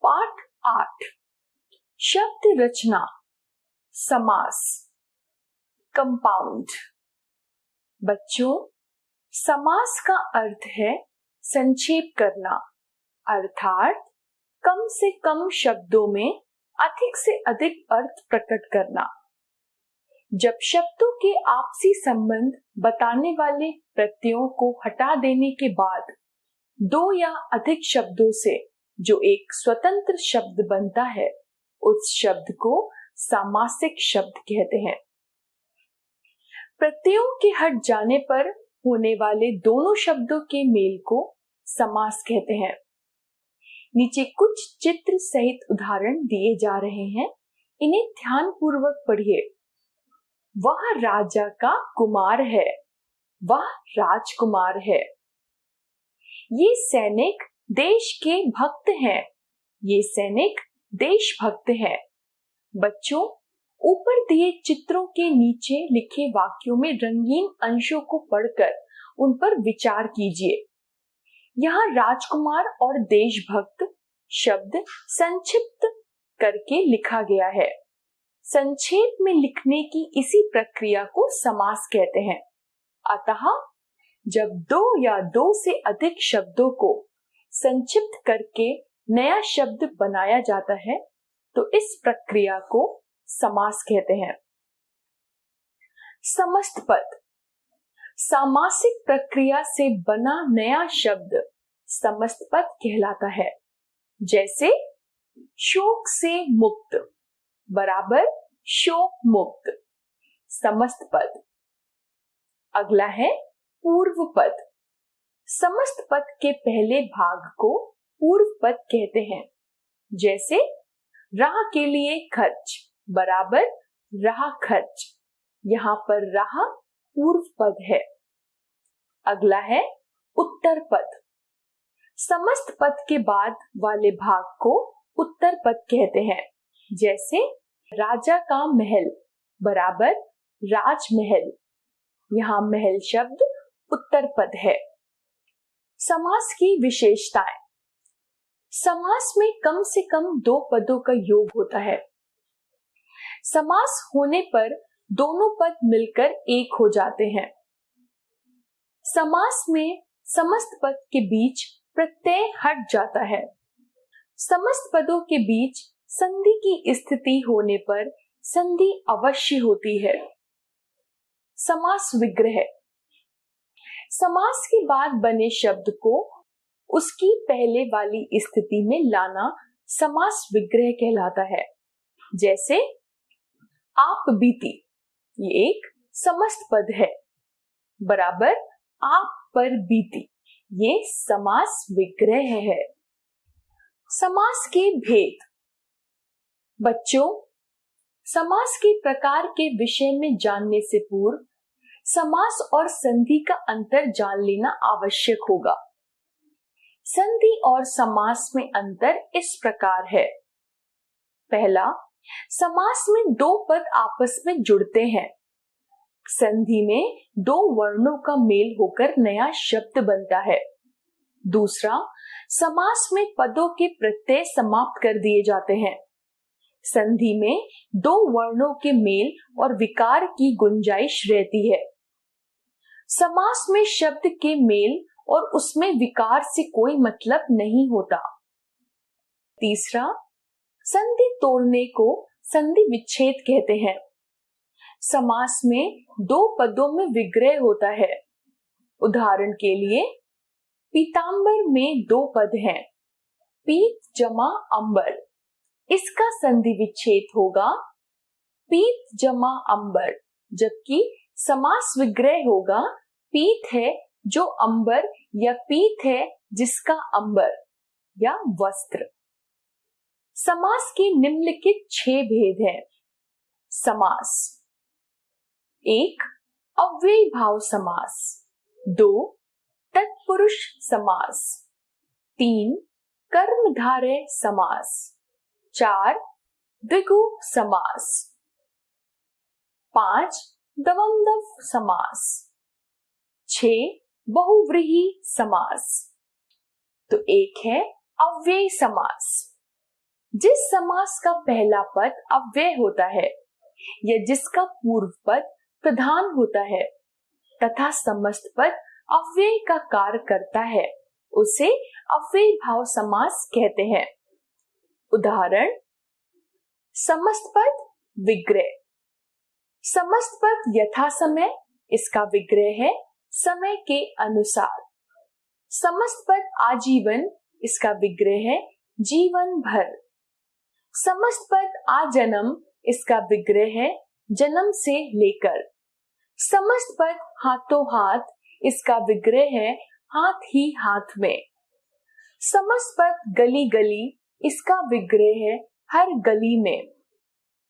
पाठ 8 शब्द रचना समास कंपाउंड। बच्चों, समास का अर्थ है संक्षेप करना, अर्थात कम से कम शब्दों में अधिक से अधिक अर्थ प्रकट करना। जब शब्दों के आपसी संबंध बताने वाले प्रत्ययों को हटा देने के बाद दो या अधिक शब्दों से जो एक स्वतंत्र शब्द बनता है, उस शब्द को सामासिक शब्द कहते हैं। प्रत्ययों के हट जाने पर होने वाले दोनों शब्दों के मेल को समास कहते हैं। नीचे कुछ चित्र सहित उदाहरण दिए जा रहे हैं, इन्हें ध्यान पूर्वक पढ़िए। वह राजा का कुमार है, वह राजकुमार है। ये सैनिक देश के भक्त हैं, ये सैनिक देशभक्त हैं। बच्चों, ऊपर दिए चित्रों के नीचे लिखे वाक्यों में रंगीन अंशों को पढ़कर उन पर विचार कीजिए। यहाँ राजकुमार और देशभक्त शब्द संक्षिप्त करके लिखा गया है। संक्षेप में लिखने की इसी प्रक्रिया को समास कहते हैं। अतः जब दो या दो से अधिक शब्दों को संक्षिप्त करके नया शब्द बनाया जाता है, तो इस प्रक्रिया को समास कहते हैं। समस्त पद सामासिक प्रक्रिया से बना नया शब्द समस्त पद कहलाता है। जैसे शोक से मुक्त बराबर शोक मुक्त, समस्त पद। अगला है पूर्व पद। समस्त पद के पहले भाग को पूर्व पद कहते हैं। जैसे राह के लिए खर्च बराबर राह खर्च, यहाँ पर राह पूर्व पद है। अगला है उत्तर पद। समस्त पद के बाद वाले भाग को उत्तर पद कहते हैं। जैसे राजा का महल बराबर राजमहल, यहाँ महल शब्द उत्तर पद है। समास की विशेषताएं। समास में कम से कम दो पदों का योग होता है। समास होने पर दोनों पद मिलकर एक हो जाते हैं। समास में समस्त पद के बीच प्रत्यय हट जाता है। समस्त पदों के बीच संधि की स्थिति होने पर संधि अवश्य होती है। समास विग्रह। समास के बाद बने शब्द को उसकी पहले वाली स्थिति में लाना समास विग्रह कहलाता है। जैसे आप बीती, ये एक समस्त पद है, बराबर आप पर बीती, ये समास विग्रह है। समास के भेद। बच्चों, समास के प्रकार के विषय में जानने से पूर्व समास और संधि का अंतर जान लेना आवश्यक होगा। संधि और समास में अंतर इस प्रकार है। पहला, समास में दो पद आपस में जुड़ते हैं। संधि में दो वर्णों का मेल होकर नया शब्द बनता है। दूसरा, समास में पदों के प्रत्यय समाप्त कर दिए जाते हैं। संधि में दो वर्णों के मेल और विकार की गुंजाइश रहती है। समास में शब्द के मेल और उसमें विकार से कोई मतलब नहीं होता। तीसरा, संधि तोड़ने को संधि विच्छेद कहते हैं। समास में दो पदों में विग्रह होता है। उदाहरण के लिए, पीतांबर में दो पद हैं, पीत जमा अंबर। इसका संधि विच्छेद होगा पीत जमा अंबर, जबकि समास विग्रह होगा पीत है जो अंबर या पीत है जिसका अंबर या वस्त्र। समास के निम्नलिखित 6 भेद हैं। समास। 1. अव्ययी भाव समास। 2. तत्पुरुष समास। 3. कर्मधारय समास। 4. द्विगु समास। 5. द्वंद्व समास। 6. बहुव्रीहि समास। तो एक है अव्ययी समास। जिस समास का पहला पद अव्यय होता है या जिसका पूर्व पद प्रधान होता है तथा समस्त पद अव्यय का कार्य करता है उसे अव्यय भाव समास कहते हैं। उदाहरण, समस्त पद विग्रह। समस्त पद यथा समय, इसका विग्रह है समय के अनुसार। समस्त पद आजीवन, इसका विग्रह है जीवन भर। समस्त पद आजन्म, इसका विग्रह है जन्म से लेकर। समस्त पद हाथों हाथ, इसका विग्रह है हाथ ही हाथ में। समस्त पद गली गली, इसका विग्रह है हर गली में।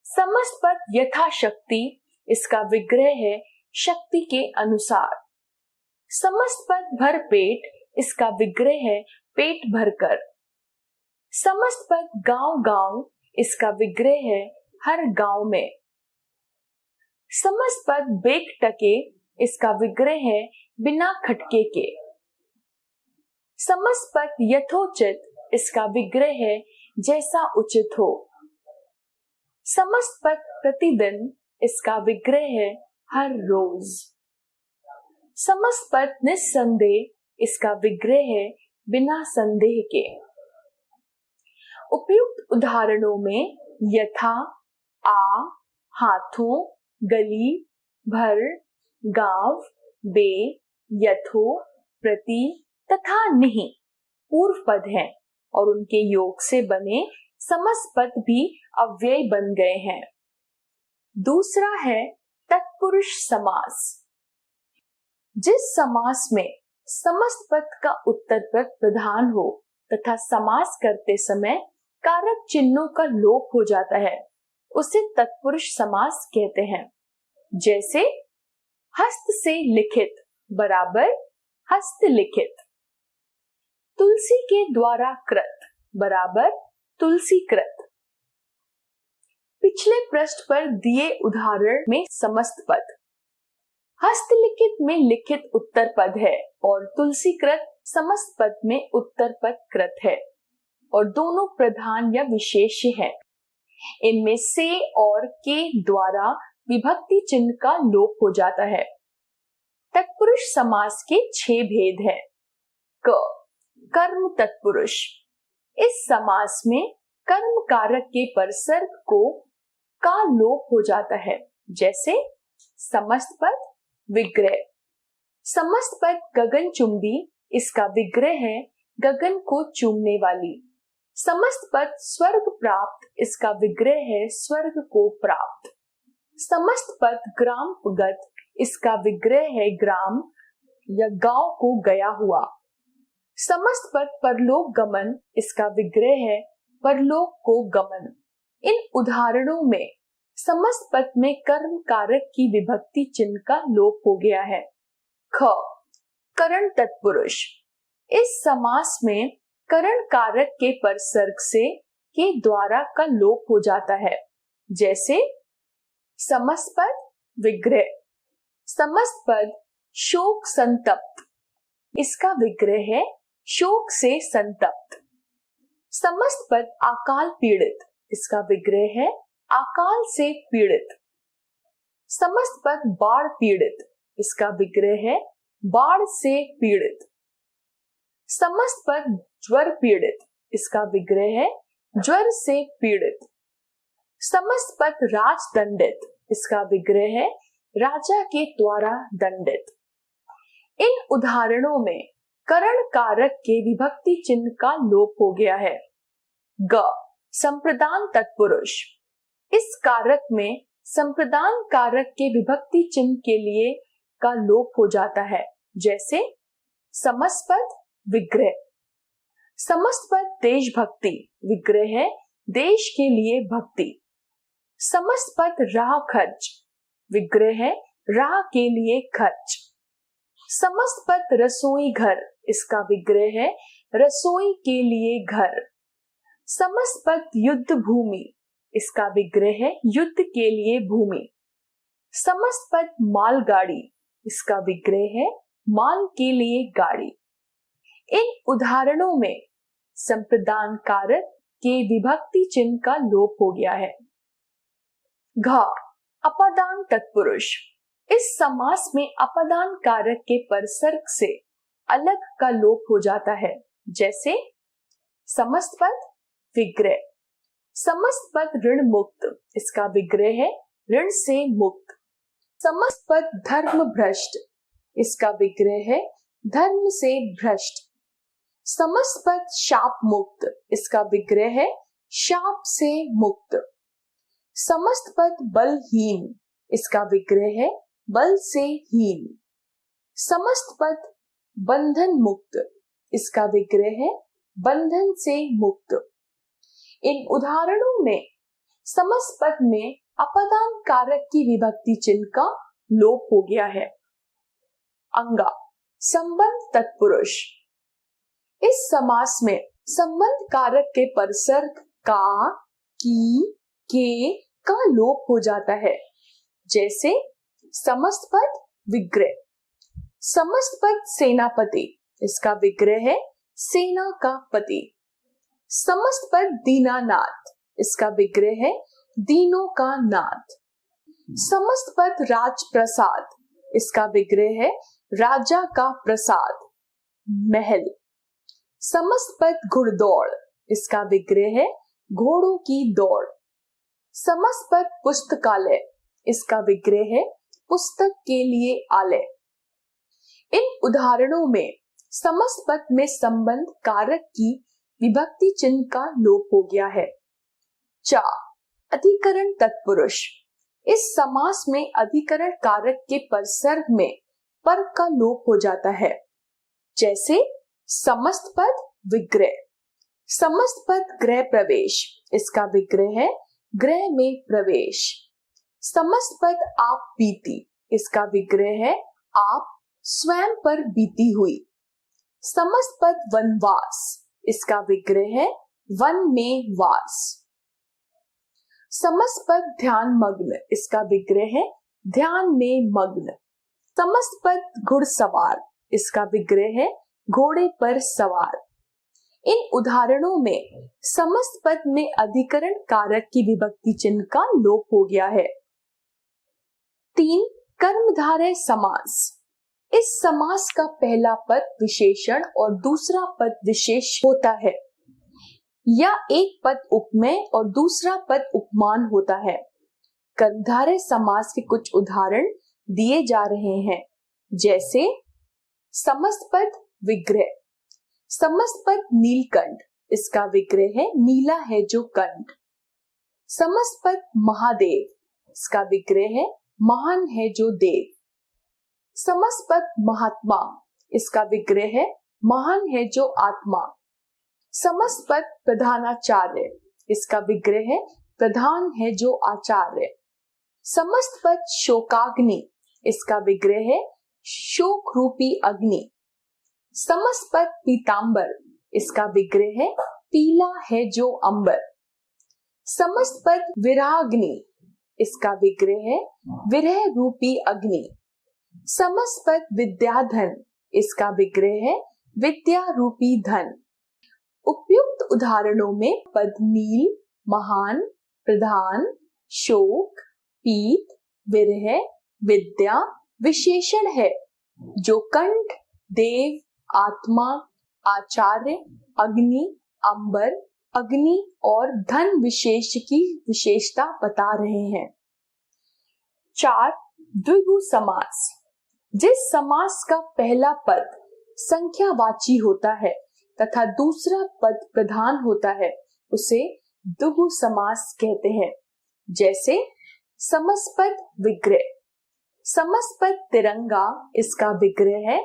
समस्त पद यथाशक्ति, इसका विग्रह है शक्ति के अनुसार। समस्त पद भर पेट, इसका विग्रह है पेट भरकर। समस्त पद गांव गांव, इसका विग्रह है हर गांव में। समस्त पद बेक टके, इसका विग्रह है बिना खटके के। समस्त पद यथोचित, इसका विग्रह है जैसा उचित हो। समस्त पद प्रतिदिन, इसका विग्रह है हर रोज। समस्त पद निस्संदेह, इसका विग्रह है बिना संदेह के। उपयुक्त उदाहरणों में यथा, आ, हाथों, गली, भर, गांव, बे, यथो, प्रति तथा नहीं पूर्व पद हैं और उनके योग से बने समस्त पद भी अव्यय बन गए हैं। दूसरा है तत्पुरुष समास। जिस समास में समस्त पद का उत्तर पद प्रधान हो तथा समास करते समय कारक चिन्हों का लोप हो जाता है उसे तत्पुरुष समास कहते हैं। जैसे हस्त से लिखित बराबर हस्तलिखित। तुलसी के द्वारा कृत बराबर तुलसीकृत। पिछले पृष्ठ पर दिए उदाहरण में समस्त पद हस्तलिखित में लिखित उत्तर पद है और तुलसीकृत समस्त पद में उत्तर पद कृत है और दोनों प्रधान या विशेष्य है। इनमें से और के द्वारा विभक्ति चिन्ह का लोप हो जाता है। तत्पुरुष समास के 6 भेद हैं। क, कर्म तत्पुरुष। इस समास में कर्म कारक के परसर्ग को का लोप हो जाता है। जैसे समस्त पद विग्रह। समस्त पद गगनचुंबी, इसका विग्रह है गगन को चूमने वाली। समस्त पद स्वर्ग प्राप्त, इसका विग्रह है स्वर्ग को प्राप्त। समस्त पद ग्रामगत, इसका विग्रह है ग्राम या गांव को गया हुआ। समस्त पद परलोक गमन, इसका विग्रह है परलोक को गमन। इन उदाहरणों में समस्त पद में कर्म कारक की विभक्ति चिन्ह का लोप हो गया है। ख, करण तत्पुरुष। इस समास में करण कारक के परसर्ग से के द्वारा का लोप हो जाता है। जैसे समस्त पद विग्रह। समस्त पद शोक संतप्त, इसका विग्रह है शोक से संतप्त। समस्त पद अकाल पीड़ित, इसका विग्रह है अकाल से पीड़ित। समस्त पद बाढ़ पीड़ित, इसका विग्रह है बाढ़ से पीड़ित। समस्त पद ज्वर पीड़ित, इसका विग्रह है ज्वर से पीड़ित। समस्त पद राजदंडित, इसका विग्रह है राजा के द्वारा दंडित। इन उदाहरणों में करण कारक के विभक्ति चिन्ह का लोप हो गया है। ग, संप्रदान तत्पुरुष। इस कारक में संप्रदान कारक के विभक्ति चिन्ह के लिए का लोप हो जाता है। जैसे समस्त पद विग्रह। समस्त पद देशभक्ति, विग्रह है देश के लिए भक्ति। समस्त पद राह खर्च, विग्रह है राह के लिए खर्च। समस्त पद रसोई घर, इसका विग्रह है रसोई के लिए घर। समस्त पद युद्ध भूमि, इसका विग्रह है युद्ध के लिए भूमि। समस्त पद मालगाड़ी, इसका विग्रह है माल के लिए गाड़ी। इन उदाहरणों में संप्रदान कारक के विभक्ति चिन्ह का लोप हो गया है। घ अपदान तत्पुरुष। इस समास में अपदान कारक के परसर्ग से अलग का लोप हो जाता है, जैसे समस्त पद विग्रह। समस्त पद ऋण मुक्त, इसका विग्रह है ऋण से मुक्त। समस्त पद धर्म भ्रष्ट, इसका विग्रह है धर्म से भ्रष्ट। समस्त पद शाप मुक्त, इसका विग्रह है शाप से मुक्त। समस्त पद बलहीन, इसका विग्रह है बल से हीन। समस्त पद बंधन मुक्त, इसका विग्रह है बंधन से मुक्त। इन उदाहरणों में समस्त पद में अपदान कारक की विभक्ति चिन्ह का लोप हो गया है। अंगा संबंध तत्पुरुष। इस समास में संबंध कारक के परसर्ग का, की, के का लोप हो जाता है, जैसे समस्त पद विग्रह। समस्त पद सेनापति, इसका विग्रह है सेना का पति। समस्त पद दीनानाथ, इसका विग्रह है दीनों का नाथ। समस्त पद राजप्रसाद, इसका विग्रह है राजा का प्रसाद, महल। समस्त पद घुड़दौड़, इसका विग्रह है घोड़ों की दौड़। समस्त पद पुस्तकालय, इसका विग्रह है पुस्तक के लिए आलय। इन उदाहरणों में समस्त पद में संबंध कारक की विभक्ति चिन्ह का लोप हो गया है। चा अधिकरण तत्पुरुष। इस समास में अधिकरण कारक के परसर्ग में पर का लोप हो जाता है, जैसे समस्त पद विग्रह। समस्त पद गृह प्रवेश, इसका विग्रह है गृह में प्रवेश। समस्त पद आप बीती, इसका विग्रह है आप स्वयं पर बीती हुई। समस्त पद वनवास, इसका विग्रह है वन में वास। समस्त पद ध्यान मग्न, इसका विग्रह है ध्यान में मग्न। समस्त पद घुड़सवार, इसका विग्रह है घोड़े पर सवार। इन उदाहरणों में समस्त पद में अधिकरण कारक की विभक्ति चिन्ह का लोप हो गया है। 3 कर्मधारय समास। इस समास का पहला पद विशेषण और दूसरा पद विशेष होता है, या एक पद उपमेय और दूसरा पद उपमान होता है। कर्मधारय समास के कुछ उदाहरण दिए जा रहे हैं, जैसे समस्त पद विग्रह। समस्त पद नीलकंठ, इसका विग्रह है नीला है जो कंठ। समस्त पद महादेव, इसका विग्रह है महान है जो देव। समस्त पद महात्मा, इसका विग्रह है महान है जो आत्मा। समस्त पद प्रधानाचार्य, इसका विग्रह है प्रधान है जो आचार्य। समस्त पद शोकाग्नि, इसका विग्रह है शोक रूपी अग्नि। समस्त पद पीतांबर, इसका विग्रह है पीला है जो अंबर। समस्त पद विरहाग्नि, इसका विग्रह है विरह रूपी अग्नि। समस्त पद विद्याधन, इसका विग्रह है विद्या रूपी धन। उपयुक्त उदाहरणों में पद नील, महान, प्रधान, शोक, पीत, विरह, विद्या विशेषण है जो कंठ, देव, आत्मा, आचार्य, अग्नि, अंबर, अग्नि और धन विशेष की विशेषता बता रहे हैं। 4 द्विगु समास। जिस समास का पहला पद संख्यावाची होता है तथा दूसरा पद प्रधान होता है, उसे द्विगु समास कहते हैं, जैसे समस्त पद विग्रह। समस्त पद तिरंगा, इसका विग्रह है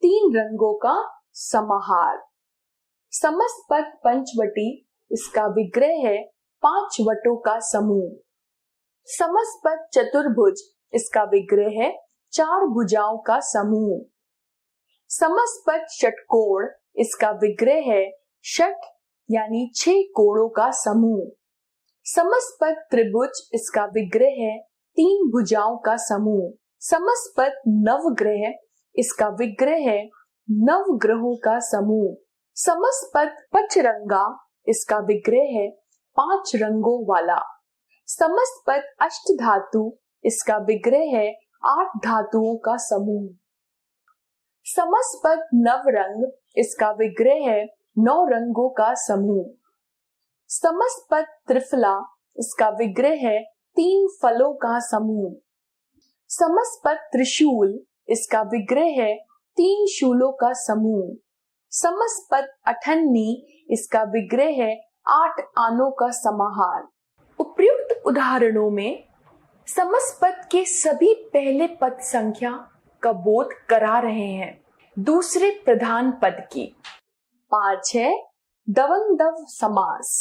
3 रंगों का समाहार। समस्त पद पंचवटी, इसका विग्रह है 5 वटों का समूह। समस्त पद चतुर्भुज, इसका विग्रह है 4 भुजाओं का समूह। समस्त पद षटकोण, इसका विग्रह है षट यानी 6 कोणों का समूह। समस्त पद त्रिभुज, इसका विग्रह है 3 भुजाओं का समूह। समस्त पद नवग्रह, इसका विग्रह है 9 ग्रहों का समूह। समस्त पद पचरंगा, इसका विग्रह है 5 रंगों वाला। समस्त पद अष्ट धातु, इसका विग्रह है 8 धातुओं का समूह। समस्त पद नवरंग, इसका विग्रह है 9 रंगों का समूह। समस्त पद त्रिफला, इसका विग्रह है 3 फलों का समूह। समस्त पद त्रिशूल, इसका विग्रह है 3 शूलों का समूह। समस्त पद अठन्नी, इसका विग्रह है 8 आनों का समाहार। उपर्युक्त उदाहरणों में समस्त पद के सभी पहले पद संख्या का बोध करा रहे हैं दूसरे प्रधान पद की। 5 है द्वंद्व समास।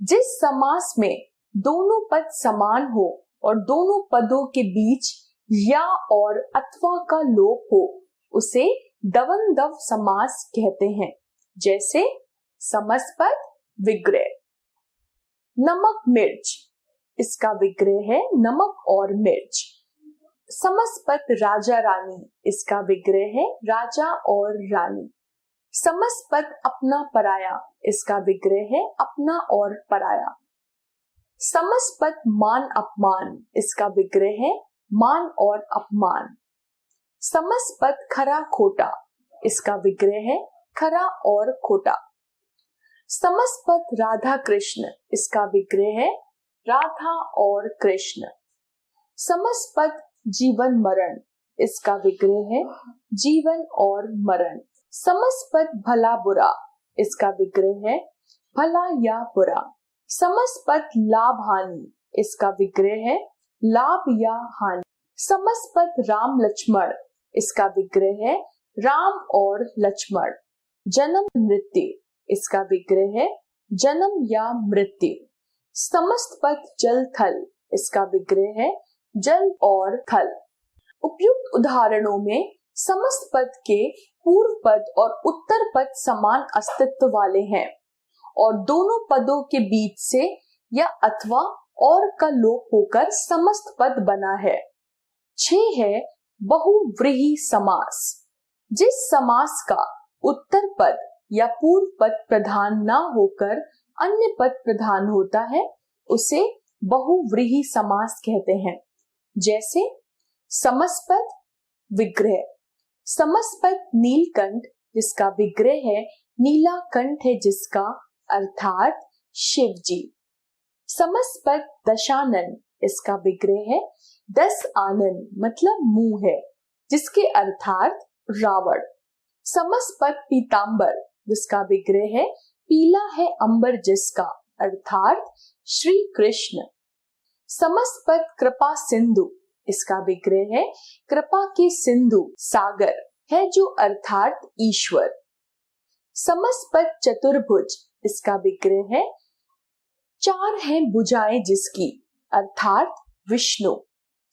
जिस समास में दोनों पद समान हो और दोनों पदों के बीच या और अथवा का लोप हो, उसे द्वंद्व समास कहते हैं। जैसे समस्त पद विग्रह। नमक मिर्च, इसका विग्रह है नमक और मिर्च। समस्त पद राजा रानी, इसका विग्रह है राजा और रानी। समस्त पद अपना पराया, इसका विग्रह है अपना और पराया। समस्त पद मान अपमान, इसका विग्रह है मान और अपमान। समस्त पद खरा खोटा, इसका विग्रह है खरा और खोटा। समस्त पद राधा कृष्ण, इसका विग्रह है राधा और कृष्ण। समस्त पद जीवन मरण, इसका विग्रह है जीवन और मरण। समस्त पद भला बुरा, इसका विग्रह है भला या बुरा। समस्त पद लाभ हानि, इसका विग्रह है लाभ या हानि। समस्त पद राम लक्ष्मण, इसका विग्रह है राम और लक्ष्मण। जन्म मृत्यु, इसका विग्रह है जन्म या मृत्यु। समस्त पद जल थल, इसका विग्रह है जल और थल। उपयुक्त उदाहरणों में समस्त पद के पूर्व पद और उत्तर पद समान अस्तित्व वाले हैं और दोनों पदों के बीच से या अथवा और का लोप होकर समस्त पद बना है। 6 है बहुव्रीहि समास। जिस समास का उत्तर पद या पूर्व पद प्रधान न होकर अन्य पद प्रधान होता है, उसे बहुव्रीहि समास कहते हैं। जैसे समस्त पद विग्रह। समस्त पद नीलकंठ, जिसका विग्रह है नीला कंठ है जिसका, अर्थात शिव जी। समस्त पद दशानन, इसका विग्रह है 10 आनन मतलब मुंह है, जिसके अर्थात रावण। समस्त पद पीतांबर, जिसका विग्रह है पीला है अंबर जिसका, अर्थात श्री कृष्ण। समस्त पद कृपा सिंधु, इसका विग्रह है कृपा के सिंधु सागर है जो, अर्थात ईश्वर। समस्त पद चतुर्भुज, इसका विग्रह है 4 है भुजाएं जिसकी, अर्थात विष्णु।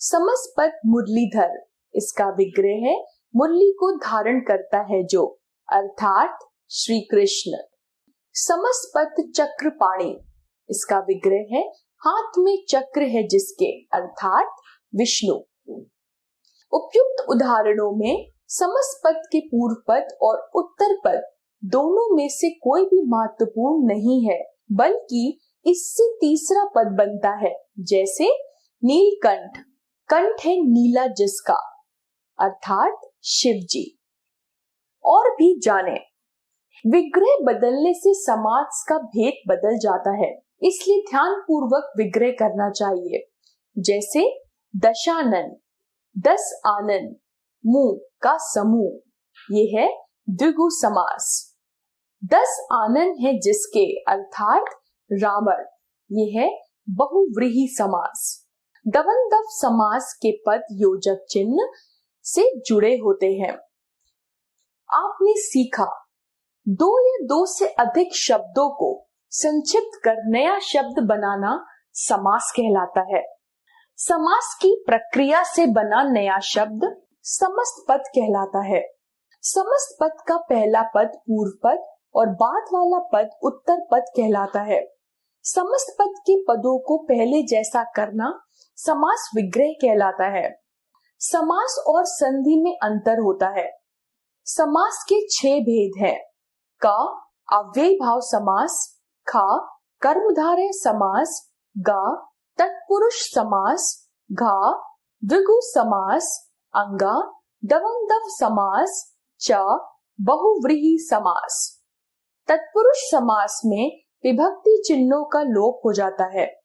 समस्त पद मुरलीधर, इसका विग्रह है मुरली को धारण करता है जो, अर्थात श्री कृष्ण। समस्त पद चक्रपाणि, इसका विग्रह है हाथ में चक्र है जिसके, अर्थात विष्णु। उपयुक्त उदाहरणों में समस्त पद के पूर्व पद और उत्तर पद दोनों में से कोई भी महत्वपूर्ण नहीं है, बल्कि इससे तीसरा पद बनता है। जैसे नीलकंठ, कंठ है नीला जिसका, अर्थात शिव जी। और भी जाने। विग्रह बदलने से समास का भेद बदल जाता है, इसलिए ध्यान पूर्वक विग्रह करना चाहिए। जैसे दशानन 10 आनन, मुंह का समूह, ये है द्विगु समास। 10 आनन है जिसके, अर्थात रावण, ये है बहुव्रीहि समास। द्वंद्व समास के पद योजक चिन्ह से जुड़े होते हैं। आपने सीखा 2 या 2 से अधिक शब्दों को संक्षिप्त कर नया शब्द बनाना समास कहलाता है। समास की प्रक्रिया से बना नया शब्द समस्त पद कहलाता है। समस्त पद का पहला पद पूर्व पद और बाद वाला पद उत्तर पद कहलाता है। समस्त पद के पदों को पहले जैसा करना समास विग्रह कहलाता है। समास और संधि में अंतर होता है। समास के 6 भेद हैं। क अव्ययीभाव समास, खा कर्मधारय समास, गा तत्पुरुष समास, घा द्विगु समास, अंगा दवंदव समास, च बहुव्रीहि समास। तत्पुरुष समास में विभक्ति चिन्हों का लोप हो जाता है।